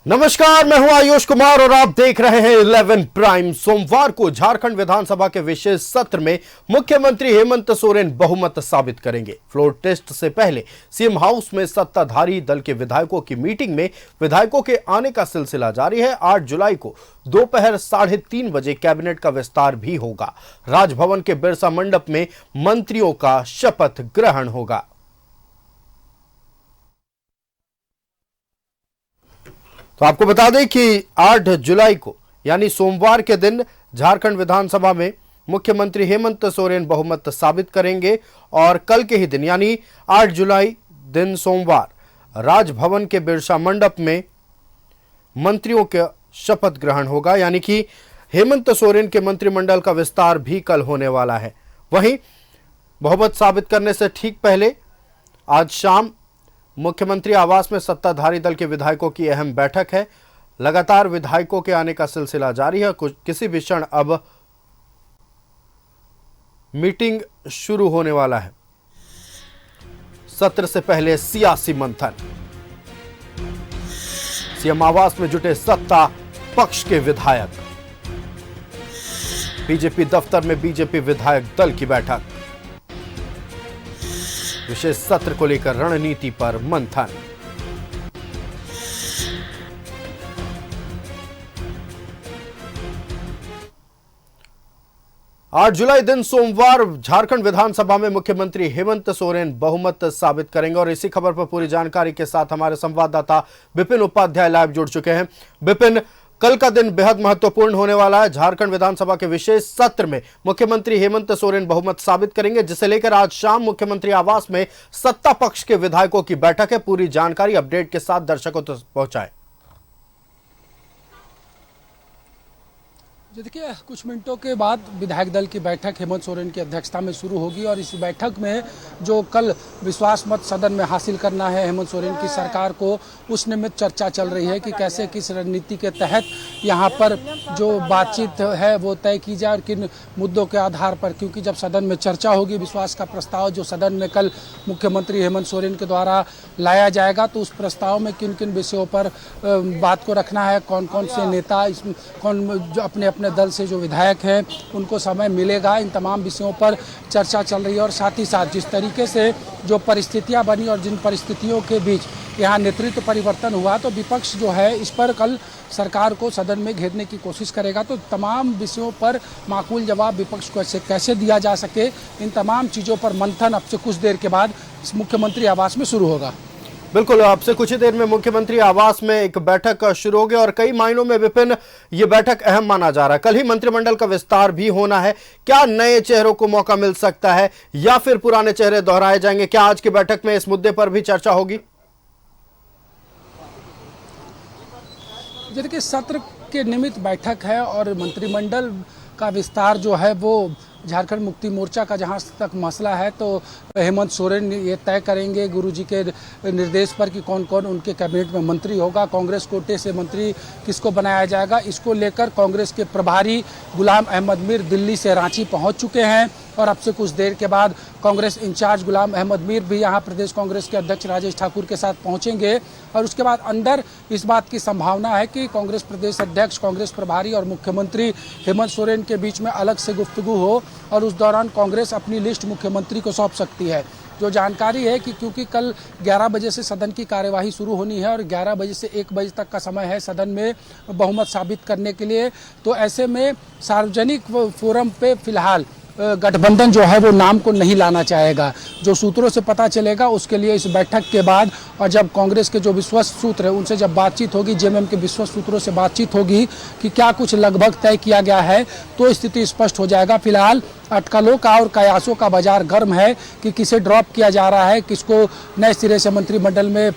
नमस्कार, मैं हूं आयुष कुमार और आप देख रहे हैं 11 प्राइम। सोमवार को झारखंड विधानसभा के विशेष सत्र में मुख्यमंत्री हेमंत सोरेन बहुमत साबित करेंगे। फ्लोर टेस्ट से पहले सीएम हाउस में सत्ताधारी दल के विधायकों की मीटिंग में विधायकों के आने का सिलसिला जारी है। 8 जुलाई को दोपहर 3:30 बजे कैबिनेट का विस्तार भी होगा। राजभवन के बिरसा मंडप में मंत्रियों का शपथ ग्रहण होगा। तो आपको बता दें कि 8 जुलाई को यानी सोमवार के दिन झारखंड विधानसभा में मुख्यमंत्री हेमंत सोरेन बहुमत साबित करेंगे और कल के ही दिन यानी 8 जुलाई दिन सोमवार राजभवन के बिरसा मंडप में मंत्रियों का शपथ ग्रहण होगा। यानी कि हेमंत सोरेन के मंत्रिमंडल का विस्तार भी कल होने वाला है। वहीं बहुमत साबित करने से ठीक पहले आज शाम मुख्यमंत्री आवास में सत्ताधारी दल के विधायकों की अहम बैठक है। लगातार विधायकों के आने का सिलसिला जारी है। किसी भी क्षण अब मीटिंग शुरू होने वाला है। सत्र से पहले सियासी मंथन। सीएम आवास में जुटे सत्ता पक्ष के विधायक। बीजेपी दफ्तर में बीजेपी विधायक दल की बैठक। विशेष सत्र को लेकर रणनीति पर मंथन। आठ जुलाई दिन सोमवार झारखंड विधानसभा में मुख्यमंत्री हेमंत सोरेन बहुमत साबित करेंगे और इसी खबर पर पूरी जानकारी के साथ हमारे संवाददाता विपिन उपाध्याय लाइव जुड़ चुके हैं। विपिन, कल का दिन बेहद महत्वपूर्ण होने वाला है। झारखंड विधानसभा के विशेष सत्र में मुख्यमंत्री हेमंत सोरेन बहुमत साबित करेंगे, जिसे लेकर आज शाम मुख्यमंत्री आवास में सत्ता पक्ष के विधायकों की बैठक है। पूरी जानकारी अपडेट के साथ दर्शकों तक पहुंचाए। देखिए, कुछ मिनटों के बाद विधायक दल की बैठक हेमंत सोरेन की अध्यक्षता में शुरू होगी और इस बैठक में जो कल विश्वास मत सदन में हासिल करना है हेमंत सोरेन की सरकार को, उस निमित्त चर्चा चल रही है कि कैसे किस रणनीति के तहत यहाँ पर जो बातचीत है वो तय की जाए और किन मुद्दों के आधार पर। क्योंकि जब सदन में चर्चा होगी, विश्वास का प्रस्ताव जो सदन में कल मुख्यमंत्री हेमंत सोरेन के द्वारा लाया जाएगा, तो उस प्रस्ताव में किन किन विषयों पर बात को रखना है, कौन कौन से नेता, कौन जो अपने दल से जो विधायक हैं उनको समय मिलेगा, इन तमाम विषयों पर चर्चा चल रही है। और साथ ही साथ जिस तरीके से जो परिस्थितियां बनी और जिन परिस्थितियों के बीच यहाँ नेतृत्व परिवर्तन हुआ, तो विपक्ष जो है इस पर कल सरकार को सदन में घेरने की कोशिश करेगा। तो तमाम विषयों पर माकूल जवाब विपक्ष को कैसे दिया जा सके, इन तमाम चीज़ों पर मंथन अब से कुछ देर के बाद मुख्यमंत्री आवास में शुरू होगा। बिल्कुल, आपसे कुछ ही देर में मुख्यमंत्री आवास में एक बैठक शुरू होगी और कई मायनों में विपिन ये बैठक अहम माना जा रहा है। कल ही मंत्रिमंडल का विस्तार भी होना है। क्या नए चेहरों को मौका मिल सकता है या फिर पुराने चेहरे दोहराए जाएंगे? क्या आज की बैठक में इस मुद्दे पर भी चर्चा होगी? देखिए, सत्र के निमित्त बैठक है और मंत्रिमंडल का विस्तार जो है वो झारखंड मुक्ति मोर्चा का जहां तक मसला है, तो हेमंत सोरेन ये तय करेंगे गुरुजी के निर्देश पर कि कौन कौन उनके कैबिनेट में मंत्री होगा। कांग्रेस कोटे से मंत्री किसको बनाया जाएगा, इसको लेकर कांग्रेस के प्रभारी गुलाम अहमद मीर दिल्ली से रांची पहुंच चुके हैं और अब से कुछ देर के बाद कांग्रेस इंचार्ज गुलाम अहमद मीर भी यहां प्रदेश कांग्रेस के अध्यक्ष राजेश ठाकुर के साथ पहुंचेंगे। और उसके बाद अंदर इस बात की संभावना है कि कांग्रेस प्रदेश अध्यक्ष, कांग्रेस प्रभारी और मुख्यमंत्री हेमंत सोरेन के बीच में अलग से गुफ्तगू हो और उस दौरान कांग्रेस अपनी लिस्ट मुख्यमंत्री को सौंप सकती है। जो जानकारी है कि क्योंकि कल 11 बजे से सदन की कार्यवाही शुरू होनी है और 11 बजे से 1 बजे तक का समय है सदन में बहुमत साबित करने के लिए, तो ऐसे में सार्वजनिक फोरम पे फिलहाल गठबंधन जो है वो नाम को नहीं लाना चाहेगा। जो सूत्रों से पता चलेगा उसके लिए इस बैठक के बाद और जब कांग्रेस के जो विश्वस्त सूत्र है उनसे जब बातचीत होगी, जेएमएम के विश्वस्त सूत्रों से बातचीत होगी कि क्या कुछ लगभग तय किया गया है, तो स्थिति स्पष्ट हो जाएगा। फिलहाल अटकलों का और कयासों का बाजार गर्म है कि किसे ड्रॉप किया जा रहा है, किसको नए सिरे से मंत्रिमंडल में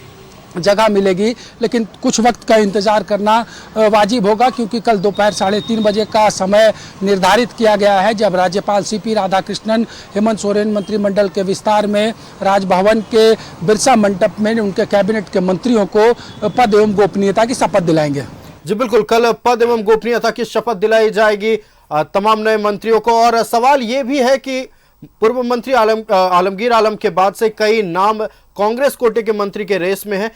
जगह मिलेगी, लेकिन कुछ वक्त का इंतजार करना वाजिब होगा क्योंकि कल दोपहर 3:30 बजे का समय निर्धारित किया गया है जब राज्यपाल सीपी राधाकृष्णन हेमंत सोरेन मंत्रिमंडल के विस्तार में राजभवन के बिरसा मंडप में उनके कैबिनेट के मंत्रियों को पद एवं गोपनीयता की शपथ दिलाएंगे। जी बिल्कुल, कल पद एवं गोपनीयता की शपथ दिलाई जाएगी तमाम नए मंत्रियों को। और सवाल ये भी है कि पूर्व मंत्री आलमगीर आलम के बाद से कई नाम कांग्रेस कोटे के मंत्री के रेस में है।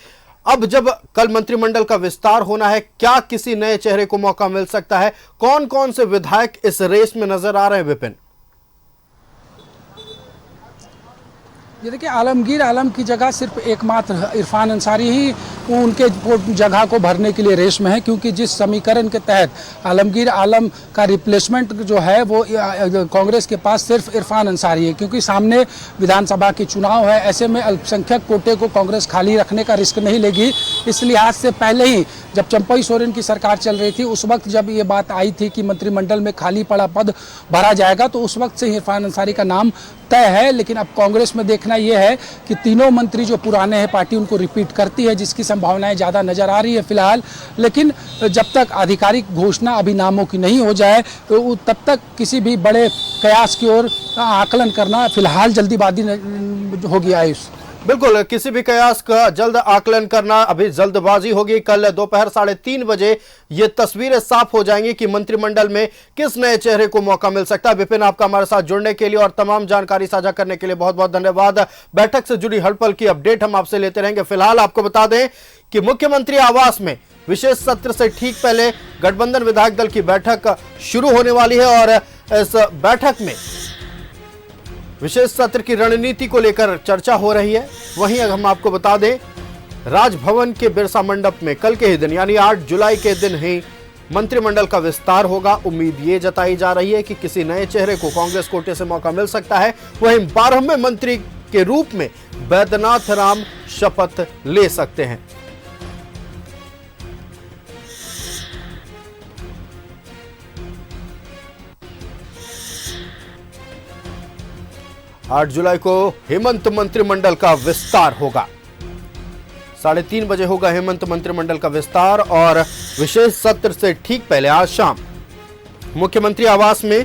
अब जब कल मंत्रिमंडल का विस्तार होना है, क्या किसी नए चेहरे को मौका मिल सकता है? कौन कौन से विधायक इस रेस में नजर आ रहे हैं विपिन? ये देखिए, आलमगीर आलम की जगह सिर्फ एकमात्र इरफान अंसारी ही उनके जगह को भरने के लिए रेस में है, क्योंकि जिस समीकरण के तहत आलमगीर आलम का रिप्लेसमेंट जो है वो कांग्रेस के पास सिर्फ इरफान अंसारी है, क्योंकि सामने विधानसभा के चुनाव है। ऐसे में अल्पसंख्यक कोटे को कांग्रेस खाली रखने का रिस्क नहीं लेगी। इस लिहाज से पहले ही जब चंपई सोरेन की सरकार चल रही थी, उस वक्त जब ये बात आई थी कि मंत्रिमंडल में खाली पड़ा पद भरा जाएगा, तो उस वक्त से इरफान अंसारी का नाम तय है। लेकिन अब कांग्रेस में देखना यह है कि तीनों मंत्री जो पुराने हैं, पार्टी उनको रिपीट करती है, जिसकी संभावनाएं ज़्यादा नजर आ रही है फिलहाल। लेकिन जब तक आधिकारिक घोषणा अभी नामों की नहीं हो जाए, तो तब तक किसी भी बड़े कयास की ओर आकलन करना फिलहाल जल्दीबाजी होगी। आयुष, बिल्कुल, किसी भी कयास का जल्द आकलन करना अभी जल्दबाजी होगी। कल दोपहर 3:30 बजे ये तस्वीरें साफ हो जाएंगी कि मंत्रिमंडल में किस नए चेहरे को मौका मिल सकता है। विपिन, आपका हमारे साथ जुड़ने के लिए और तमाम जानकारी साझा करने के लिए बहुत बहुत धन्यवाद। बैठक से जुड़ी हर पल की अपडेट हम आपसे लेते रहेंगे। फिलहाल आपको बता दें कि मुख्यमंत्री आवास में विशेष सत्र से ठीक पहले गठबंधन विधायक दल की बैठक शुरू होने वाली है और इस बैठक में विशेष सत्र की रणनीति को लेकर चर्चा हो रही है। वहीं हम आपको बता दें, राजभवन के बिरसा मंडप में कल के ही दिन यानी 8 जुलाई के दिन ही मंत्रिमंडल का विस्तार होगा। उम्मीद ये जताई जा रही है कि किसी नए चेहरे को कांग्रेस कोटे से मौका मिल सकता है। वहीं 12वें मंत्री के रूप में बैद्यनाथ राम शपथ ले सकते हैं। आठ जुलाई को हेमंत मंत्रिमंडल का विस्तार होगा। 3:30 बजे होगा हेमंत मंत्रिमंडल का विस्तार और विशेष सत्र से ठीक पहले आज शाम मुख्यमंत्री आवास में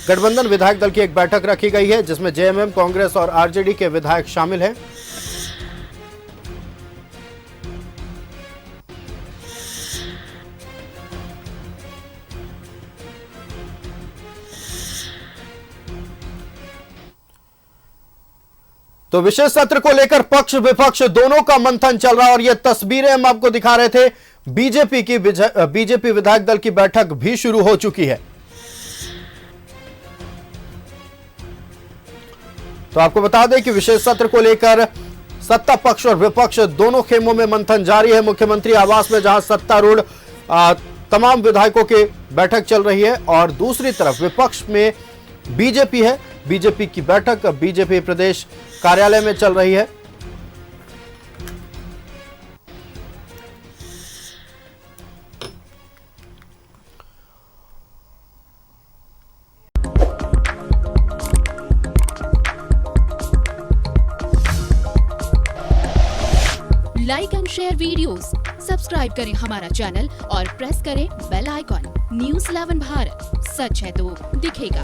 गठबंधन विधायक दल की एक बैठक रखी गई है, जिसमें जेएमएम, कांग्रेस और आरजेडी के विधायक शामिल हैं। तो विशेष सत्र को लेकर पक्ष विपक्ष दोनों का मंथन चल रहा है और ये तस्वीरें हम आपको दिखा रहे थे। बीजेपी विधायक दल की बैठक भी शुरू हो चुकी है। तो आपको बता दें कि विशेष सत्र को लेकर सत्ता पक्ष और विपक्ष दोनों खेमों में मंथन जारी है। मुख्यमंत्री आवास में जहां सत्तारूढ़ तमाम विधायकों की बैठक चल रही है और दूसरी तरफ विपक्ष में बीजेपी है। बीजेपी की बैठक बीजेपी प्रदेश कार्यालय में चल रही है। Like and share videos, subscribe करें हमारा चैनल और प्रेस करें बेल आइकॉन। News 11 भारत, सच है तो दिखेगा।